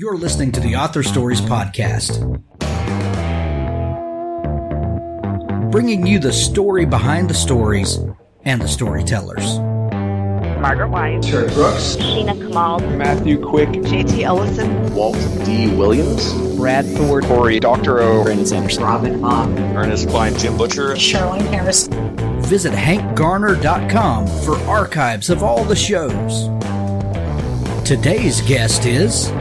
You're listening to the Author Stories Podcast, bringing you the story behind the stories and the storytellers. Margaret White, Terry Brooks, Sheena Kamal, Matthew Quick, J.T. Ellison, Walt D. Williams, Brad Thor, Corey, Dr. O, Brandon Sanderson, Robin Mom, Ernest Klein, Jim Butcher, Sherwin Harris. Visit hankgarner.com for archives of all the shows. Today's guest is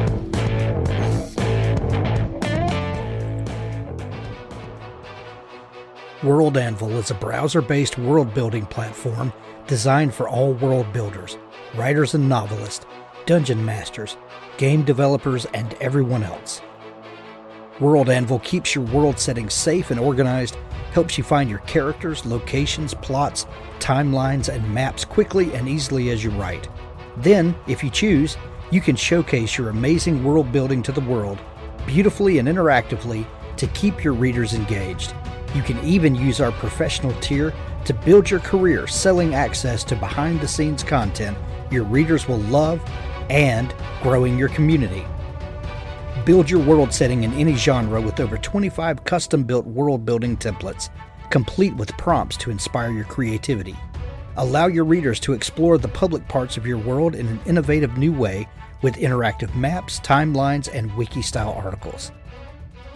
World Anvil is a browser-based world-building platform designed for all world builders, writers and novelists, dungeon masters, game developers, and everyone else. World Anvil keeps your world setting safe and organized, helps you find your characters, locations, plots, timelines, and maps quickly and easily as you write. Then, if you choose, you can showcase your amazing world building to the world, beautifully and interactively, to keep your readers engaged. You can even use our professional tier to build your career selling access to behind-the-scenes content your readers will love and growing your community. Build your world setting in any genre with over 25 custom-built world-building templates, complete with prompts to inspire your creativity. Allow your readers to explore the public parts of your world in an innovative new way with interactive maps, timelines, and wiki-style articles.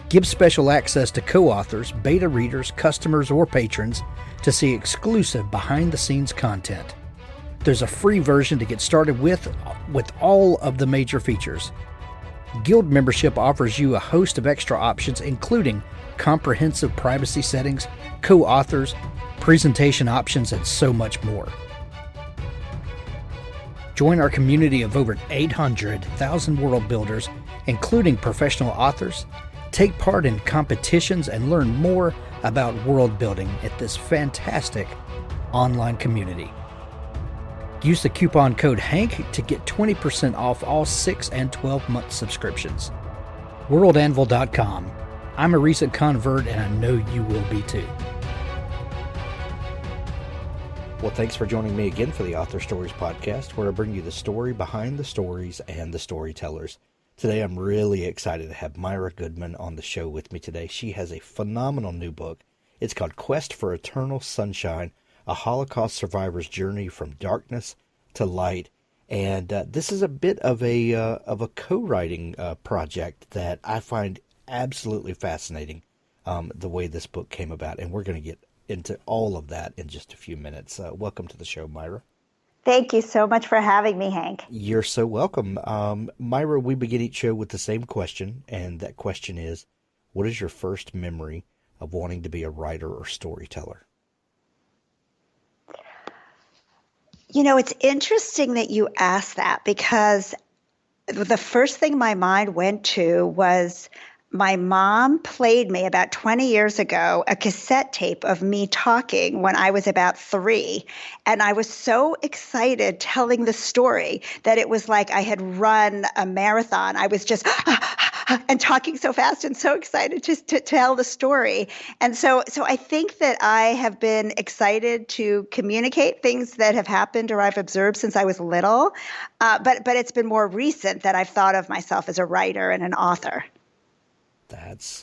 Give special access to co-authors, beta readers, customers, or patrons to see exclusive behind-the-scenes content. There's a free version to get started with all of the major features. Guild membership offers you a host of extra options, including comprehensive privacy settings, co-authors, presentation options, and so much more. Join our community of over 800,000 world builders, including professional authors. Take part in competitions and learn more about world building at this fantastic online community. Use the coupon code HANK to get 20% off all 6 and 12-month subscriptions. WorldAnvil.com. I'm a recent convert and I know you will be too. Well, thanks for joining me again for the Author Stories Podcast, where I bring you the story behind the stories and the storytellers. Today, I'm really excited to have Myra Goodman on the show with me today. She has a phenomenal new book. It's called Quest for Eternal Sunshine, a Holocaust survivor's journey from darkness to light. And this is a bit of a co-writing project that I find absolutely fascinating, the way this book came about. And we're going to get into all of that in just a few minutes. Welcome to the show, Myra. Thank you so much for having me, Hank. You're so welcome. Myra, we begin each show with the same question, and that question is, what is your first memory of wanting to be a writer or storyteller? You know, it's interesting that you asked that, because the first thing my mind went to was my mom played me about 20 years ago a cassette tape of me talking when I was about 3. And I was so excited telling the story that it was like I had run a marathon. I was just and talking so fast and so excited just to tell the story. And so I think that I have been excited to communicate things that have happened or I've observed since I was little. But it's been more recent that I've thought of myself as a writer and an author. That's,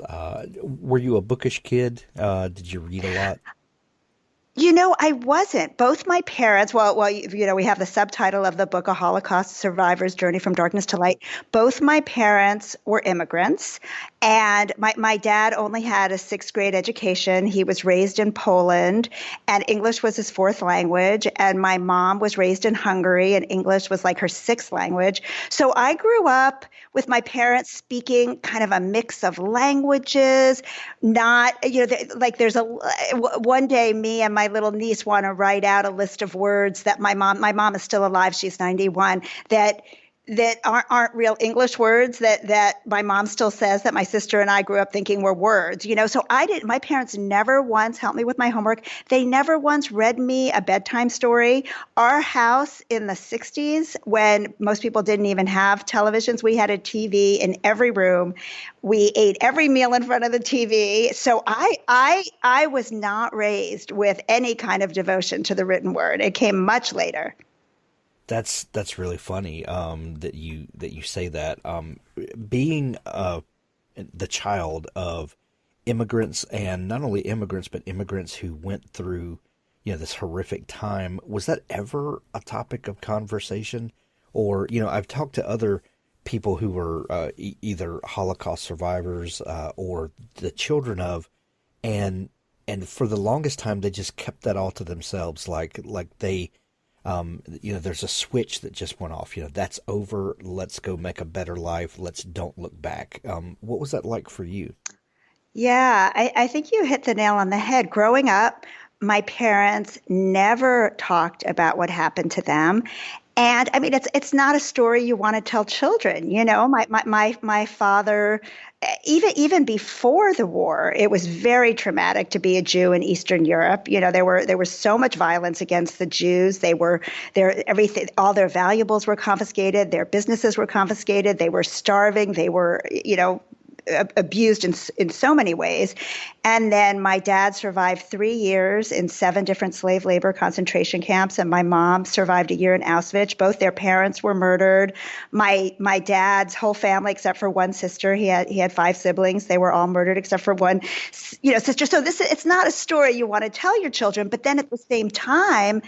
were you a bookish kid? Did you read a lot? You know, I wasn't. Both my parents, well, you know, we have the subtitle of the book, A Holocaust Survivor's Journey from Darkness to Light. Both my parents were immigrants, and my dad only had a 6th grade education. He was raised in Poland, and English was his 4th language, and my mom was raised in Hungary, and English was like her 6th language. So I grew up with my parents speaking kind of a mix of languages, not, you know, like there's one day me and my little niece want to write out a list of words that my mom is still alive, she's 91, that aren't real English words that my mom still says that my sister and I grew up thinking were words, you know. So my parents never once helped me with my homework. They never once read me a bedtime story. Our house in the 60s, when most people didn't even have televisions, we had a TV in every room. We ate every meal in front of the TV. So I was not raised with any kind of devotion to the written word. It came much later. That's really funny that you say that. Being the child of immigrants, and not only immigrants but immigrants who went through this horrific time, was that ever a topic of conversation? Or I've talked to other people who were either Holocaust survivors or the children of, and for the longest time they just kept that all to themselves, like they there's a switch that just went off. That's over. Let's go make a better life. Let's don't look back. What was that like for you? Yeah, I think you hit the nail on the head. Growing up, my parents never talked about what happened to them. And I mean, it's not a story you want to tell children. My father, even before the war, it was very traumatic to be a Jew in Eastern Europe. There was so much violence against the Jews. Everything, all their valuables were confiscated. Their businesses were confiscated. They were starving. They were, abused in so many ways. And then my dad survived 3 years in 7 different slave labor concentration camps, and my mom survived a year in Auschwitz. Both their parents were murdered. My dad's whole family, except for one sister, he had 5 siblings. They were all murdered except for one, sister. So it's not a story you want to tell your children. But then at the same time,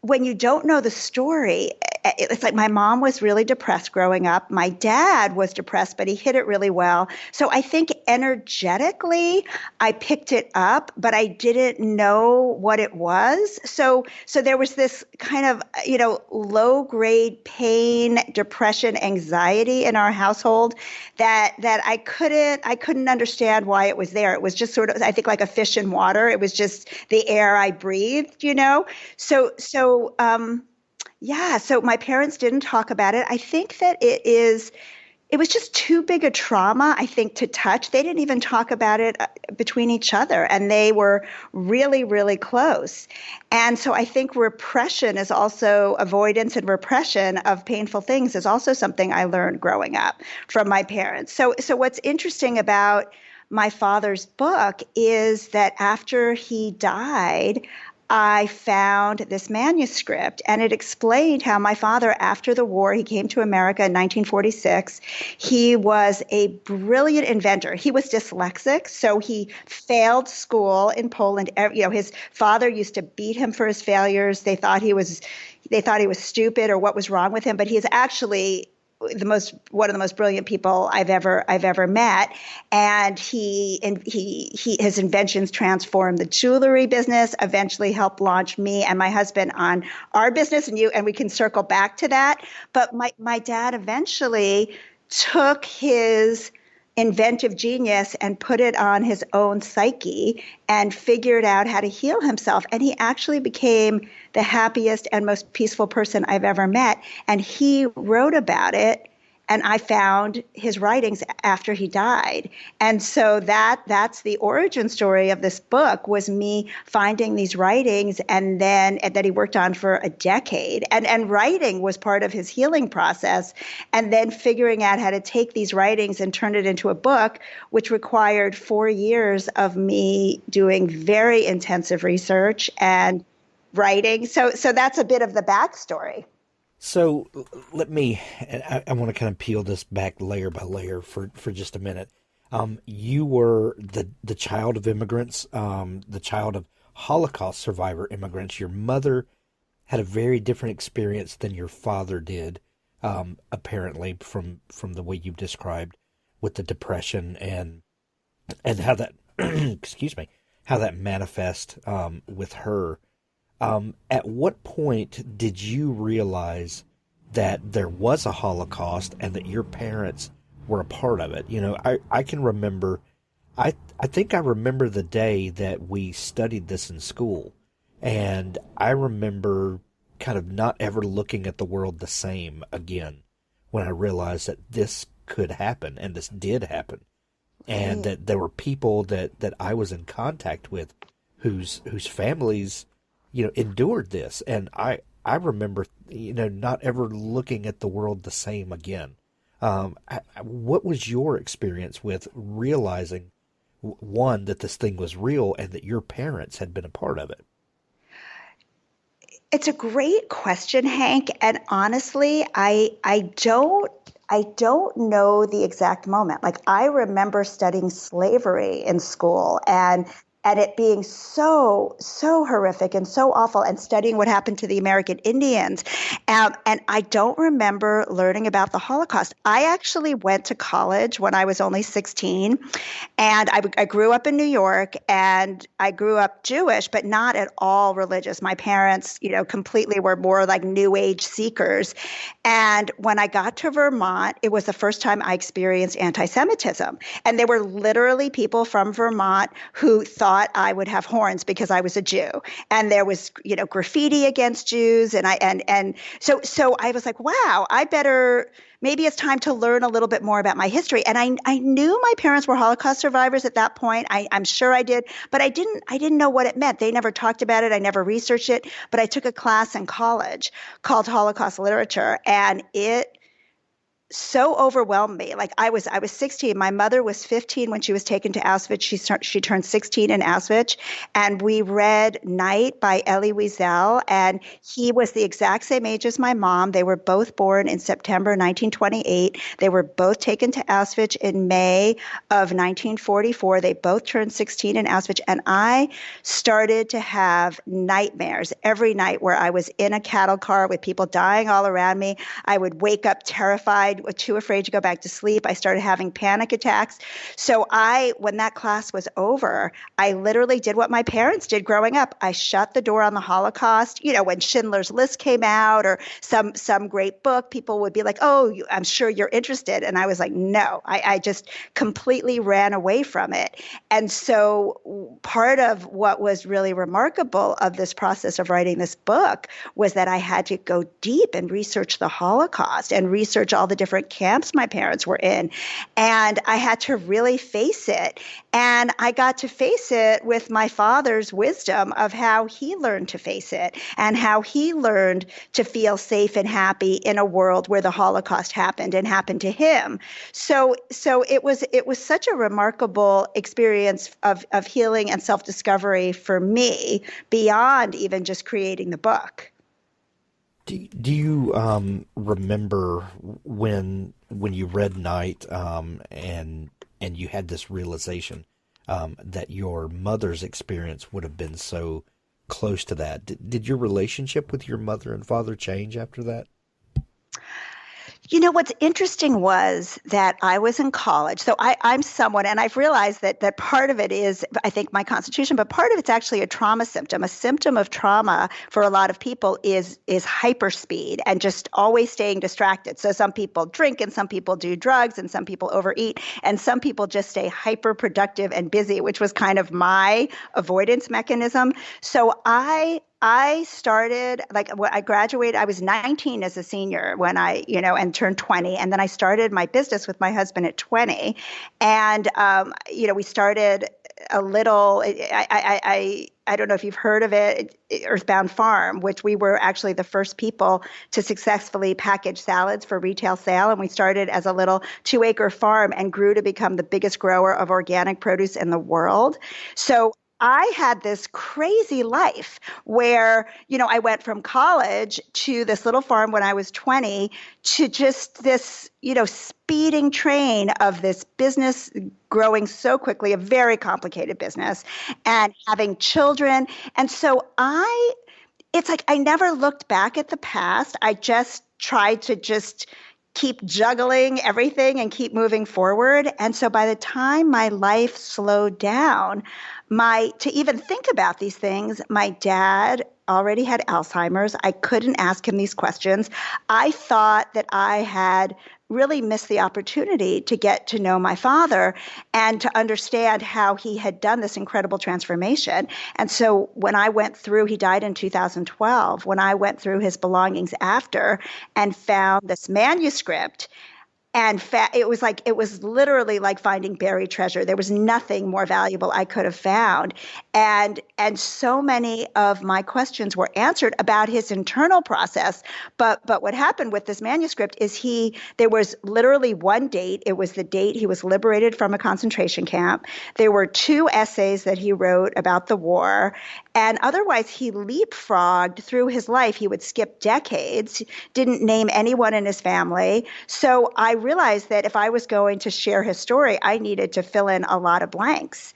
when you don't know the story, it's like my mom was really depressed growing up. My dad was depressed, but he hid it really well. So I think energetically, I picked it up, but I didn't know what it was. So there was this kind of, low grade pain, depression, anxiety in our household that I couldn't understand why it was there. It was just sort of, I think, like a fish in water. It was just the air I breathed, So my parents didn't talk about it. I think that it was just too big a trauma, I think, to touch. They didn't even talk about it between each other, and they were really, really close. And so I think repression is also, avoidance and repression of painful things is also something I learned growing up from my parents. So what's interesting about my father's book is that after he died, I found this manuscript, and it explained how my father, after the war, he came to America in 1946. He was a brilliant inventor. He was dyslexic, so he failed school in Poland. His father used to beat him for his failures. They thought he was stupid or what was wrong with him, but he is actually one of the most brilliant people I've ever met. And his inventions transformed the jewelry business, eventually helped launch me and my husband on our business, and we can circle back to that. But my dad eventually took his inventive genius and put it on his own psyche and figured out how to heal himself. And he actually became the happiest and most peaceful person I've ever met. And he wrote about it, and I found his writings after he died. And so that's the origin story of this book, was me finding these writings, and then that he worked on for a decade. And writing was part of his healing process. And then figuring out how to take these writings and turn it into a book, which required 4 years of me doing very intensive research and writing. So that's a bit of the backstory. So I want to kind of peel this back layer by layer for just a minute. You were the child of immigrants, the child of Holocaust survivor immigrants. Your mother had a very different experience than your father did, apparently from the way you've described, with the depression and how that excuse me, how that manifests with her. At what point did you realize that there was a Holocaust and that your parents were a part of it? I can remember, I think I remember the day that we studied this in school, and I remember kind of not ever looking at the world the same again when I realized that this could happen, and this did happen, and that there were people that I was in contact with whose families endured this. And I remember, not ever looking at the world the same again. What was your experience with realizing, one, that this thing was real and that your parents had been a part of it? It's a great question, Hank. And honestly, I don't know the exact moment. Like, I remember studying slavery in school and it being so horrific and so awful, and studying what happened to the American Indians. And I don't remember learning about the Holocaust. I actually went to college when I was only 16, and I grew up in New York, and I grew up Jewish, but not at all religious. My parents, completely were more like New Age seekers. And when I got to Vermont, it was the first time I experienced anti-Semitism. And there were literally people from Vermont who thought I would have horns because I was a Jew. And there was, graffiti against Jews. And so I was like, wow, maybe it's time to learn a little bit more about my history. And I knew my parents were Holocaust survivors at that point. I'm sure I did, but I didn't know what it meant. They never talked about it. I never researched it, but I took a class in college called Holocaust Literature, and it so overwhelmed me. Like, I was 16. My mother was 15 when she was taken to Auschwitz. She turned 16 in Auschwitz, and we read Night by Elie Wiesel, and he was the exact same age as my mom. They were both born in September 1928. They were both taken to Auschwitz in May of 1944. They both turned 16 in Auschwitz, and I started to have nightmares every night where I was in a cattle car with people dying all around me. I would wake up terrified, too afraid to go back to sleep. I started having panic attacks. So when that class was over, I literally did what my parents did growing up. I shut the door on the Holocaust. When Schindler's List came out or some great book, people would be like, oh, I'm sure you're interested. And I was like, no, I just completely ran away from it. And so part of what was really remarkable of this process of writing this book was that I had to go deep and research the Holocaust and research all the different camps my parents were in. And I had to really face it. And I got to face it with my father's wisdom of how he learned to face it and how he learned to feel safe and happy in a world where the Holocaust happened and happened to him. So it was such a remarkable experience of healing and self-discovery for me beyond even just creating the book. Do you remember when you read Night and you had this realization that your mother's experience would have been so close to that? Did your relationship with your mother and father change after that? What's interesting was that I was in college. So I'm someone, and I've realized that part of it is, I think, my constitution, but part of it's actually a trauma symptom. A symptom of trauma for a lot of people is hyperspeed and just always staying distracted. So some people drink, and some people do drugs, and some people overeat, and some people just stay hyper productive and busy, which was kind of my avoidance mechanism. So I started, when I graduated, I was 19 as a senior when and turned 20. And then I started my business with my husband at 20. And, we started a little, I don't know if you've heard of it, Earthbound Farm, which we were actually the first people to successfully package salads for retail sale. And we started as a little 2-acre farm and grew to become the biggest grower of organic produce in the world. So I had this crazy life where, I went from college to this little farm when I was 20 to just this, speeding train of this business growing so quickly, a very complicated business, and having children. And so it's like I never looked back at the past. I just tried to keep juggling everything and keep moving forward. And so by the time my life slowed down, to even think about these things, my dad already had Alzheimer's. I couldn't ask him these questions. I thought that I had really missed the opportunity to get to know my father and to understand how he had done this incredible transformation. And so when I went through, he died in 2012, when I went through his belongings after and found this manuscript, And it was literally like finding buried treasure. There was nothing more valuable I could have found. And so many of my questions were answered about his internal process. But what happened with this manuscript is there was literally one date. It was the date he was liberated from a concentration camp. There were 2 essays that he wrote about the war. And otherwise, he leapfrogged through his life. He would skip decades, didn't name anyone in his family. So I realized that if I was going to share his story, I needed to fill in a lot of blanks.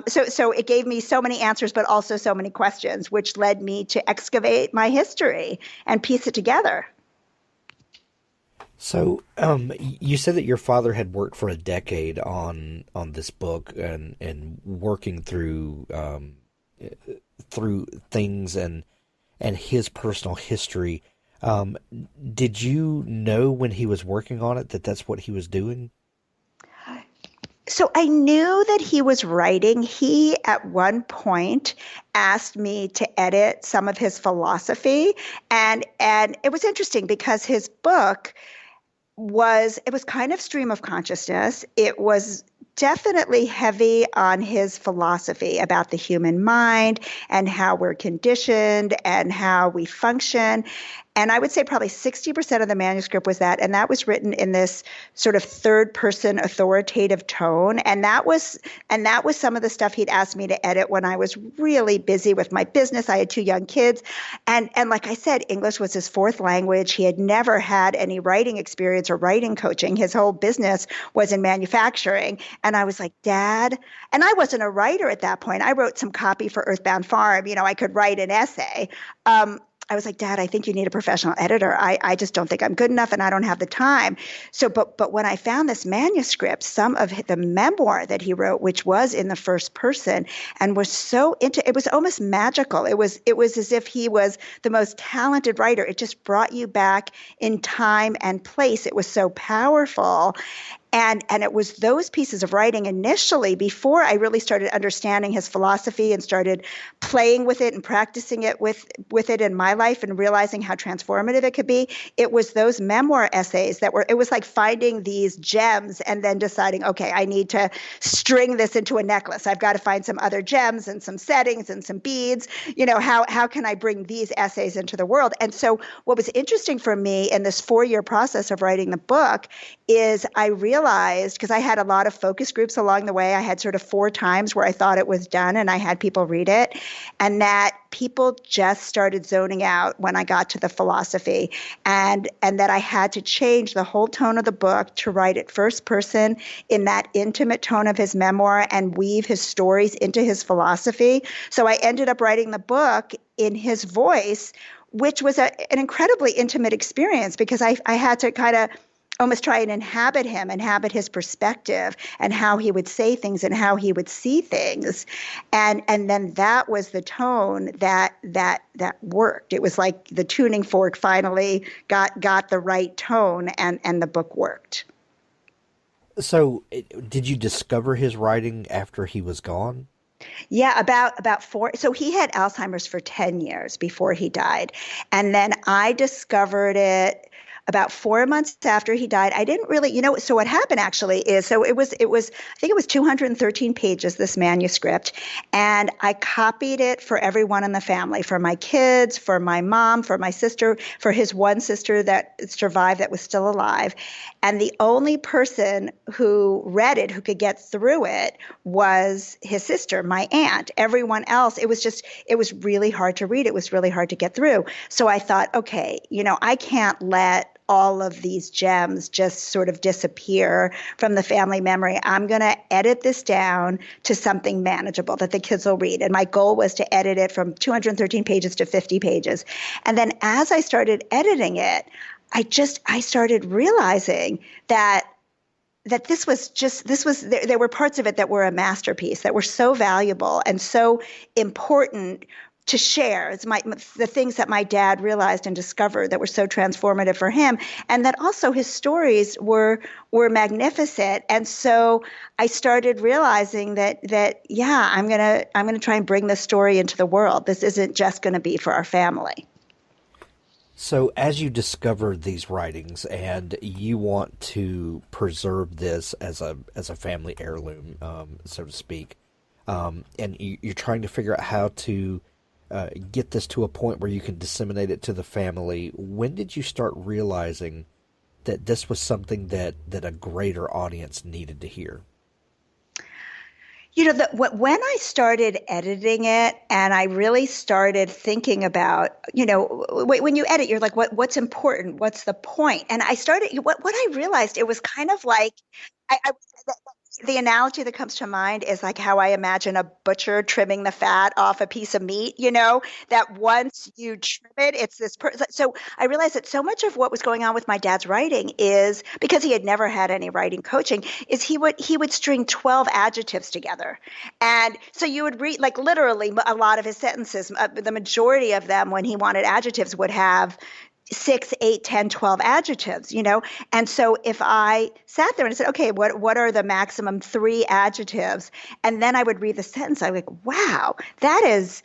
So it gave me so many answers, but also so many questions, which led me to excavate my history and piece it together. So, you said that your father had worked for a decade on this book and working through things and his personal history. Did you know when he was working on it that that's what he was doing? So I knew that he was writing. He, at one point, asked me to edit some of his philosophy. And it was interesting because his book was kind of stream of consciousness. It was definitely heavy on his philosophy about the human mind and how we're conditioned and how we function. And I would say probably 60% of the manuscript was that, and that was written in this sort of third-person authoritative tone. And that was some of the stuff he'd asked me to edit when I was really busy with my business. I had 2 young kids, and like I said, English was his 4th language. He had never had any writing experience or writing coaching. His whole business was in manufacturing. And I was like, Dad, and I wasn't a writer at that point. I wrote some copy for Earthbound Farm. I could write an essay. I was like, Dad, I think you need a professional editor. I just don't think I'm good enough and I don't have the time. So, but when I found this manuscript, some of the memoir that he wrote, which was in the first person and was it was almost magical. It was as if he was the most talented writer. It just brought you back in time and place. It was so powerful. And it was those pieces of writing initially, before I really started understanding his philosophy and started playing with it and practicing it with it in my life and realizing how transformative it could be. It was those memoir essays it was like finding these gems and then deciding, okay, I need to string this into a necklace. I've got to find some other gems and some settings and some beads. How can I bring these essays into the world? And so what was interesting for me in this 4-year process of writing the book is I realized, because I had a lot of focus groups along the way, I had sort of 4 times where I thought it was done and I had people read it, and that people just started zoning out when I got to the philosophy, and that I had to change the whole tone of the book to write it first person in that intimate tone of his memoir and weave his stories into his philosophy. So I ended up writing the book in his voice, which was an incredibly intimate experience because I had to kind of almost try and inhabit his perspective and how he would say things and how he would see things. And then that was the tone that worked. It was like the tuning fork finally got the right tone and the book worked. So did you discover his writing after he was gone? Yeah, about 4. So he had Alzheimer's for 10 years before he died. And then I discovered it about 4 months after he died. I didn't really, so what happened actually is, so it was, I think it was 213 pages, this manuscript, and I copied it for everyone in the family, for my kids, for my mom, for my sister, for his one sister that survived that was still alive. And the only person who read it, who could get through it, was his sister, my aunt. Everyone else, it was really hard to read. It was really hard to get through. So I thought, okay, I can't let all of these gems just sort of disappear from the family memory. I'm going to edit this down to something manageable that the kids will read. And my goal was to edit it from 213 pages to 50 pages. And then as I started editing it, I started realizing that there were parts of it that were a masterpiece, that were so valuable and so important to share. It's the things that my dad realized and discovered that were so transformative for him, and that also his stories were magnificent. And so I started realizing that I'm gonna try and bring this story into the world. This isn't just going to be for our family. So, as you discover these writings and you want to preserve this as a family heirloom, so to speak, and you're trying to figure out how to get this to a point where you can disseminate it to the family, when did you start realizing that this was something that a greater audience needed to hear? When I started editing it and I really started thinking about, when you edit, you're like, what's important? What's the point? And I started, what I realized, it was kind of like, the analogy that comes to mind is like how I imagine a butcher trimming the fat off a piece of meat, that once you trim it, it's this so I realized that so much of what was going on with my dad's writing is because he had never had any writing coaching, is he would string 12 adjectives together. And so you would read, like, literally a lot of his sentences, the majority of them when he wanted adjectives would have 6, 8, 10, 12 adjectives, And so if I sat there and said, okay, what are the maximum 3 adjectives? And then I would read the sentence, I'm like, wow, that is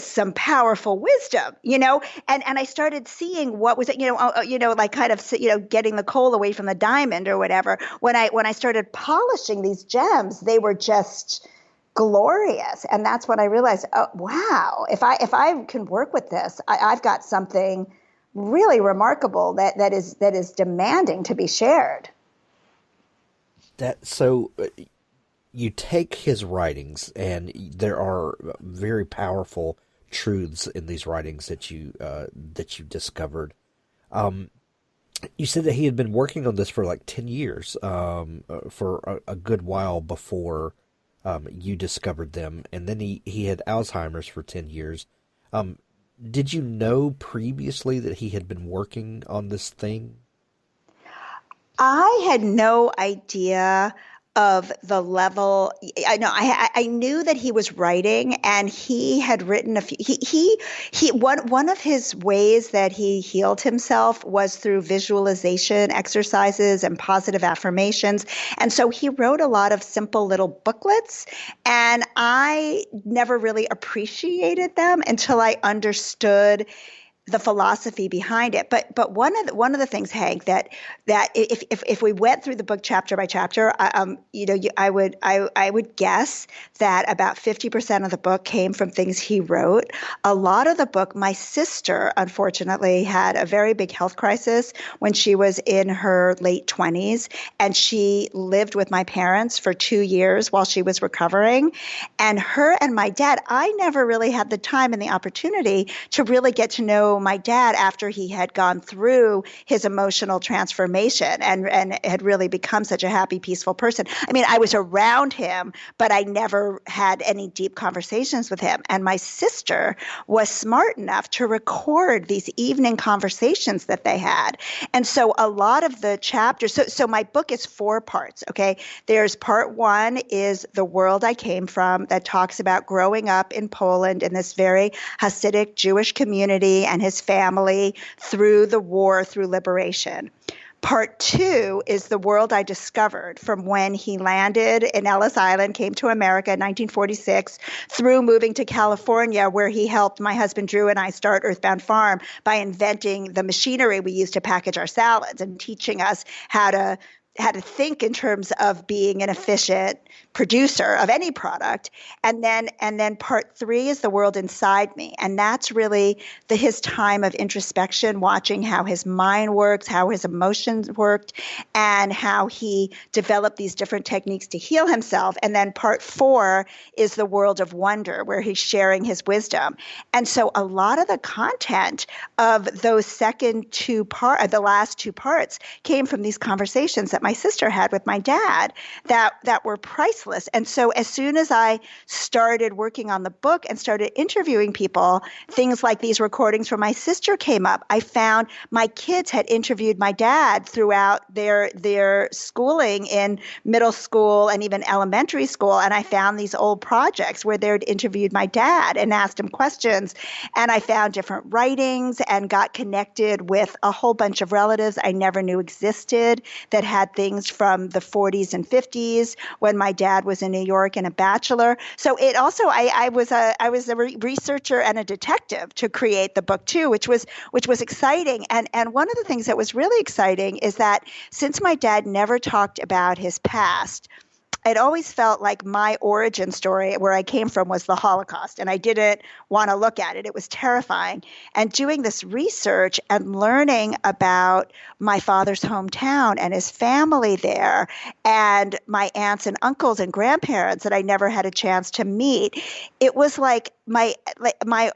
some powerful wisdom, and I started seeing what was it, like kind of, getting the coal away from the diamond or whatever. When I started polishing these gems, they were just glorious. And that's when I realized, oh, wow, if I can work with this, I've got something really remarkable that is demanding to be shared. You take his writings, and there are very powerful truths in these writings that you discovered. You said that he had been working on this for like 10 years, for a good while before you discovered them, and then he had Alzheimer's for 10 years. Did you know previously that he had been working on this thing? I had no idea of the level. I knew that he was writing, and he had written a few. One of his ways that he healed himself was through visualization exercises and positive affirmations. And so he wrote a lot of simple little booklets, and I never really appreciated them until I understood the philosophy behind it. But one of the things, Hank, that if we went through the book chapter by chapter, I would guess that about 50% of the book came from things he wrote. A lot of the book, my sister, unfortunately, had a very big health crisis when she was in her late 20s, and she lived with my parents for 2 years while she was recovering. And her and my dad, I never really had the time and the opportunity to really get to know my dad after he had gone through his emotional transformation and had really become such a happy, peaceful person. I mean, I was around him, but I never had any deep conversations with him. And my sister was smart enough to record these evening conversations that they had. And so a lot of the chapters, so my book is 4 parts, okay? There's part 1 is the world I came from, that talks about growing up in Poland in this very Hassidic Jewish community and his family through the war, through liberation. Part 2 is the world I discovered from when he landed in Ellis Island, came to America in 1946, through moving to California, where he helped my husband Drew and I start Earthbound Farm by inventing the machinery we use to package our salads and teaching us how to think in terms of being an efficient producer of any product. And then part 3 is the world inside me. And that's really his time of introspection, watching how his mind works, how his emotions worked, and how he developed these different techniques to heal himself. And then part 4 is the world of wonder, where he's sharing his wisdom. And so a lot of the content of those the last 2 parts came from these conversations that my sister had with my dad that were priceless. And so as soon as I started working on the book and started interviewing people, things like these recordings from my sister came up. I found my kids had interviewed my dad throughout their schooling in middle school and even elementary school. And I found these old projects where they'd interviewed my dad and asked him questions. And I found different writings and got connected with a whole bunch of relatives I never knew existed that had at things from the 40s and 50s when my dad was in New York and a bachelor. So it also, I was a researcher and a detective to create the book too, which was exciting. And one of the things that was really exciting is that since my dad never talked about his past, I'd always felt like my origin story, where I came from, was the Holocaust, and I didn't want to look at it. It was terrifying. And doing this research and learning about my father's hometown and his family there, and my aunts and uncles and grandparents that I never had a chance to meet, it was like my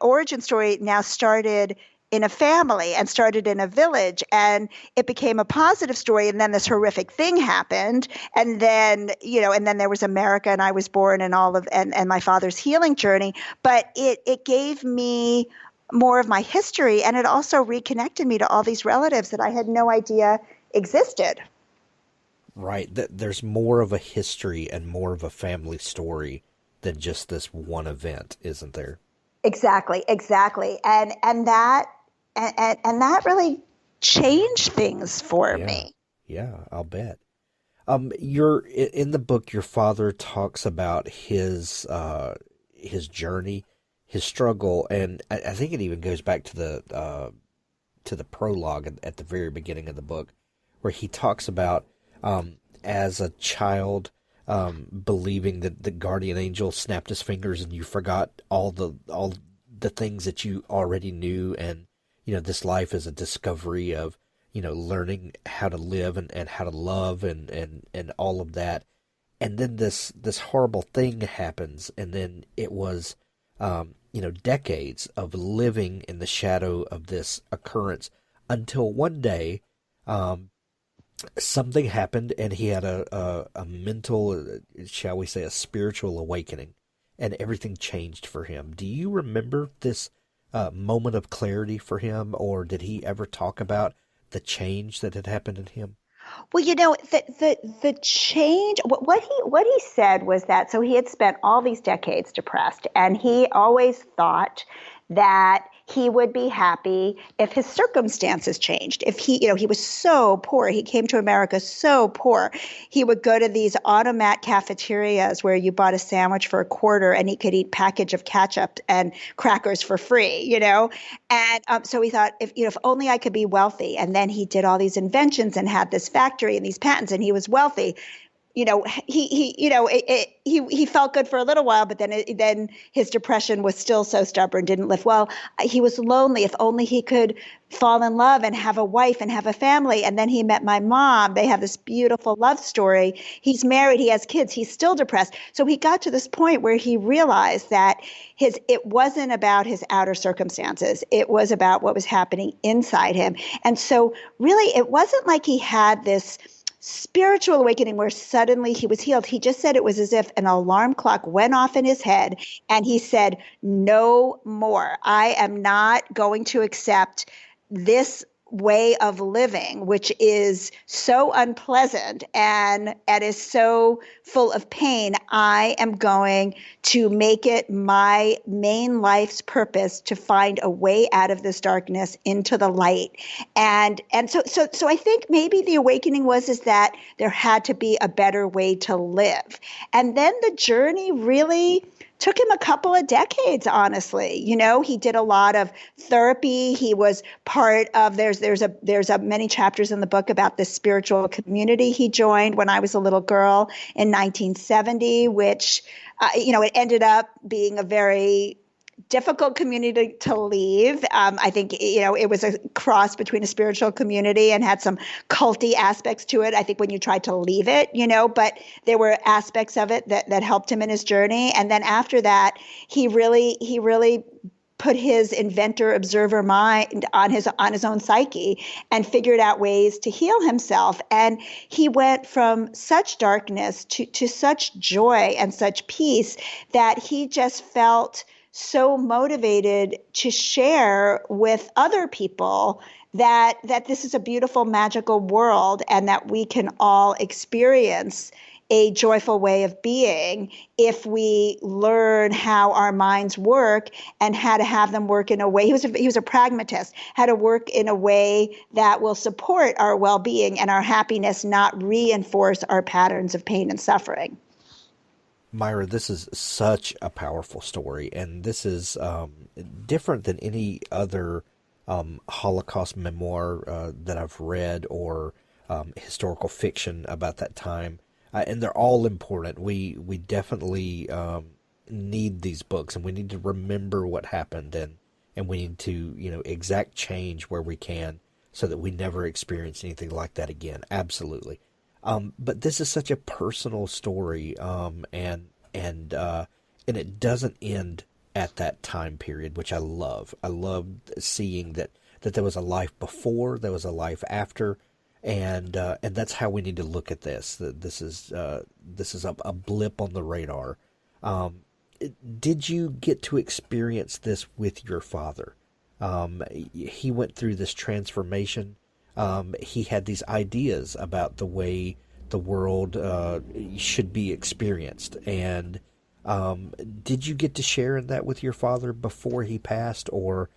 origin story now started in a family and started in a village, and it became a positive story. And then this horrific thing happened. And then, and then there was America, and I was born, and and my father's healing journey. But it gave me more of my history, and it also reconnected me to all these relatives that I had no idea existed. Right. There's more of a history and more of a family story than just this one event, isn't there? Exactly. And that really changed things for me. Yeah, I'll bet. You're in the book. Your father talks about his journey, his struggle, and I think it even goes back to the prologue at the very beginning of the book, where he talks about as a child believing that the guardian angel snapped his fingers and you forgot all the things that you already knew, and this life is a discovery of, learning how to live and how to love and all of that. And then this horrible thing happens. And then it was, decades of living in the shadow of this occurrence until one day, something happened and he had a mental, shall we say, a spiritual awakening, and everything changed for him. Do you remember this moment of clarity for him, or did he ever talk about the change that had happened in him? Well, the change, what he said was that, so he had spent all these decades depressed, and he always thought that he would be happy if his circumstances changed. If he was so poor, he came to America so poor, he would go to these automat cafeterias where you bought a sandwich for $0.25 and he could eat package of ketchup and crackers for free, And so he thought, if only I could be wealthy. And then he did all these inventions and had this factory and these patents, and he was wealthy. He felt good for a little while, but then his depression was still so stubborn, didn't lift well. He was lonely. If only he could fall in love and have a wife and have a family. And then he met my mom. They have this beautiful love story. He's married. He has kids. He's still depressed. So he got to this point where he realized that it wasn't about his outer circumstances. It was about what was happening inside him. And so really, it wasn't like he had this spiritual awakening where suddenly he was healed. He just said it was as if an alarm clock went off in his head, and he said, no more. I am not going to accept this way of living, which is so unpleasant and is so full of pain. I am going to make it my main life's purpose to find a way out of this darkness into the light. And so I think maybe the awakening is that there had to be a better way to live. And then the journey really took him a couple of decades, honestly. He did a lot of therapy. He was part of, there's many chapters in the book about the spiritual community he joined when I was a little girl in 1970, which, it ended up being a very difficult community to leave. I think, it was a cross between a spiritual community and had some culty aspects to it, I think, when you tried to leave it, but there were aspects of it that helped him in his journey. And then after that, he really put his inventor observer mind on his own psyche and figured out ways to heal himself. And he went from such darkness to such joy and such peace that he just felt so motivated to share with other people that this is a beautiful, magical world, and that we can all experience a joyful way of being if we learn how our minds work and how to have them work in a way. He was a pragmatist, how to work in a way that will support our well-being and our happiness, not reinforce our patterns of pain and suffering. Myra, this is such a powerful story, and this is different than any other Holocaust memoir that I've read or historical fiction about that time. And they're all important. We definitely need these books, and we need to remember what happened, and we need to exact change where we can so that we never experience anything like that again. Absolutely. But this is such a personal story, and it doesn't end at that time period, which I love. I love seeing that there was a life before, there was a life after, and that's how we need to look at this. This is a blip on the radar. Did you get to experience this with your father? He went through this transformation. He had these ideas about the way the world should be experienced. And did you get to share in that with your father before he passed, or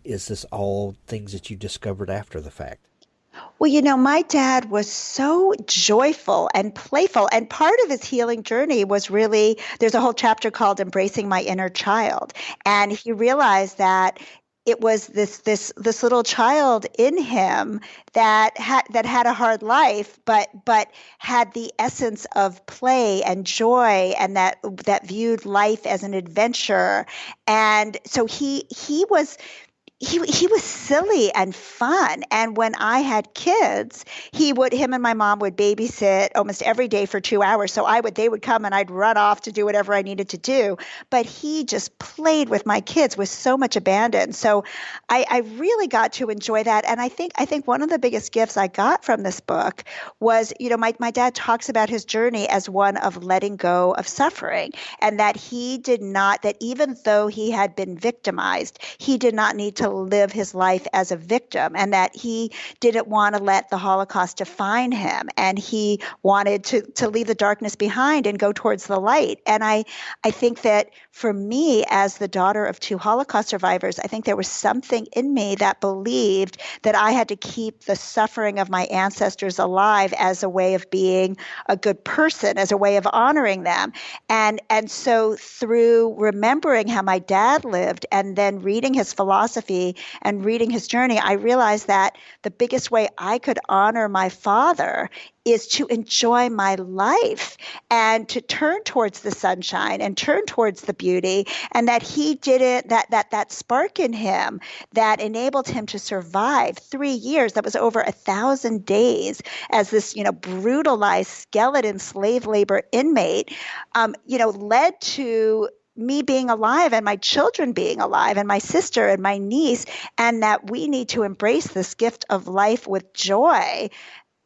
is this all things that you discovered after the fact? Well, my dad was so joyful and playful, and part of his healing journey was really, there's a whole chapter called Embracing My Inner Child, and he realized that it was this little child in him that had a hard life, but had the essence of play and joy, and that viewed life as an adventure. And so he was silly and fun. And when I had kids, him and my mom would babysit almost every day for 2 hours. So they would come and I'd run off to do whatever I needed to do. But he just played with my kids with so much abandon. So I really got to enjoy that. And I think one of the biggest gifts I got from this book was, my dad talks about his journey as one of letting go of suffering, and that that even though he had been victimized, he did not need to live his life as a victim, and that he didn't want to let the Holocaust define him, and he wanted to leave the darkness behind and go towards the light. And I think that for me, as the daughter of two Holocaust survivors, I think there was something in me that believed that I had to keep the suffering of my ancestors alive as a way of being a good person, as a way of honoring them. And so through remembering how my dad lived and then reading his philosophy and reading his journey, I realized that the biggest way I could honor my father is to enjoy my life and to turn towards the sunshine and turn towards the beauty, and that he did it, that spark in him that enabled him to survive 3 years. That was over 1,000 days as this, brutalized skeleton slave labor inmate, led to me being alive and my children being alive and my sister and my niece, and that we need to embrace this gift of life with joy,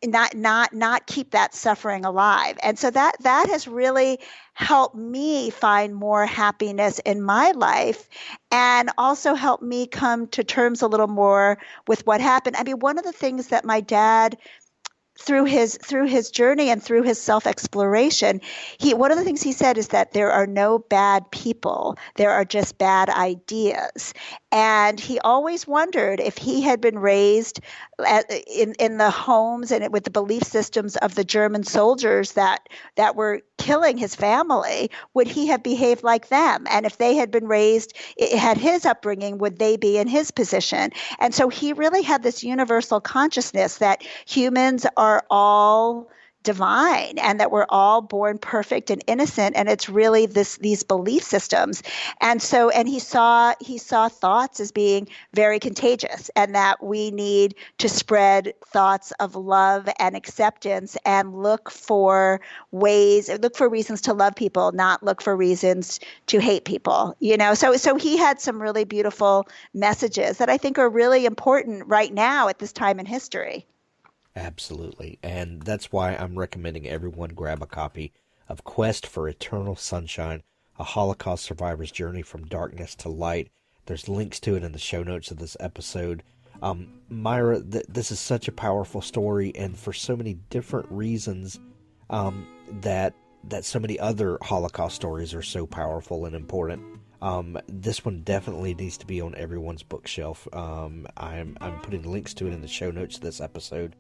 not keep that suffering alive. And so that has really helped me find more happiness in my life, and also helped me come to terms a little more with what happened. I mean, one of the things that my dad, through his journey and through his self-exploration, one of the things he said is that there are no bad people, there are just bad ideas. And he always wondered if he had been raised in the homes and with the belief systems of the German soldiers that were killing his family, would he have behaved like them? And if they had been raised, had his upbringing, would they be in his position? And so he really had this universal consciousness that humans are all divine and that we're all born perfect and innocent, and it's really these belief systems. And he saw thoughts as being very contagious, and that we need to spread thoughts of love and acceptance and look for reasons to love people, not look for reasons to hate people. So he had some really beautiful messages that I think are really important right now at this time in history. Absolutely. And that's why I'm recommending everyone grab a copy of Quest for Eternal Sunshine, a Holocaust survivor's journey from darkness to light. There's links to it in the show notes of this episode. Myra, this is such a powerful story, and for so many different reasons, that so many other Holocaust stories are so powerful and important. This one definitely needs to be on everyone's bookshelf. I'm putting links to it in the show notes of this episode.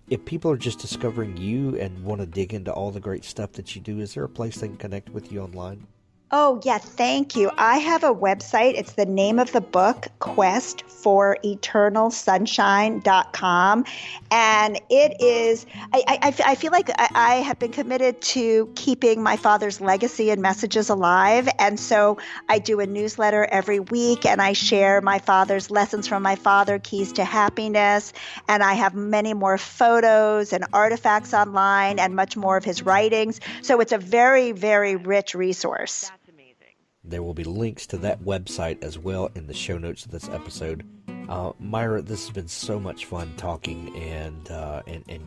If people are just discovering you and want to dig into all the great stuff that you do, is there a place they can connect with you online? Oh, yeah, thank you. I have a website. It's the name of the book, questforeternalsunshine.com. And it is, I feel like I have been committed to keeping my father's legacy and messages alive. And so I do a newsletter every week, and I share my father's lessons from my father, keys to happiness. And I have many more photos and artifacts online and much more of his writings. So it's a very, very rich resource. There will be links to that website as well in the show notes of this episode. Myra, this has been so much fun talking and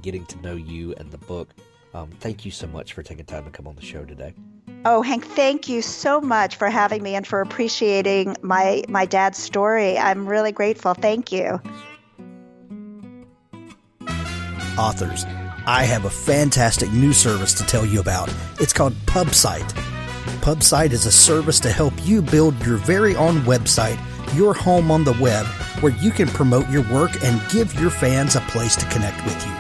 getting to know you and the book. Thank you so much for taking time to come on the show today. Oh, Hank, thank you so much for having me and for appreciating my dad's story. I'm really grateful. Thank you. Authors, I have a fantastic new service to tell you about. It's called PubSite. PubSite is a service to help you build your very own website, your home on the web, where you can promote your work and give your fans a place to connect with you.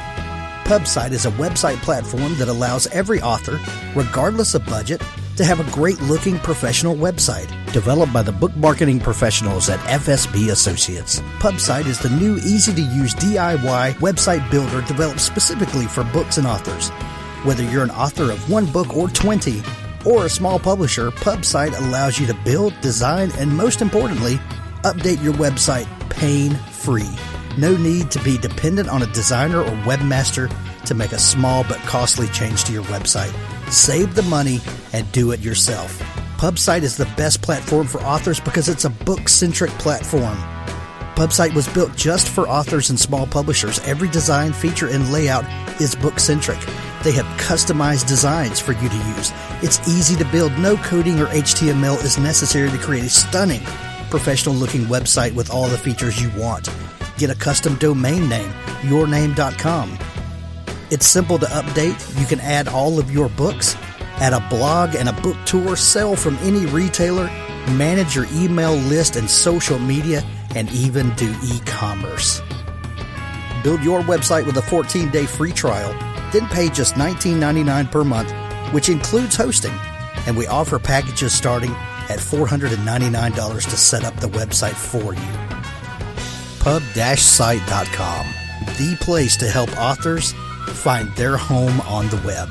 PubSite is a website platform that allows every author, regardless of budget, to have a great-looking professional website. Developed by the book marketing professionals at FSB Associates, PubSite is the new, easy-to-use DIY website builder developed specifically for books and authors. Whether you're an author of one book or 20, or a small publisher, PubSite allows you to build, design, and most importantly, update your website pain-free. No need to be dependent on a designer or webmaster to make a small but costly change to your website. Save the money and do it yourself. PubSite is the best platform for authors because it's a book-centric platform. PubSite was built just for authors and small publishers. Every design, feature, and layout is book-centric. They have customized designs for you to use. It's easy to build. No coding or HTML is necessary to create a stunning, professional-looking website with all the features you want. Get a custom domain name, yourname.com. It's simple to update. You can add all of your books, add a blog and a book tour, sell from any retailer, manage your email list and social media, and even do e-commerce. Build your website with a 14-day free trial, then pay just $19.99 per month, which includes hosting, and we offer packages starting at $499 to set up the website for you. Pub-site.com, the place to help authors find their home on the web.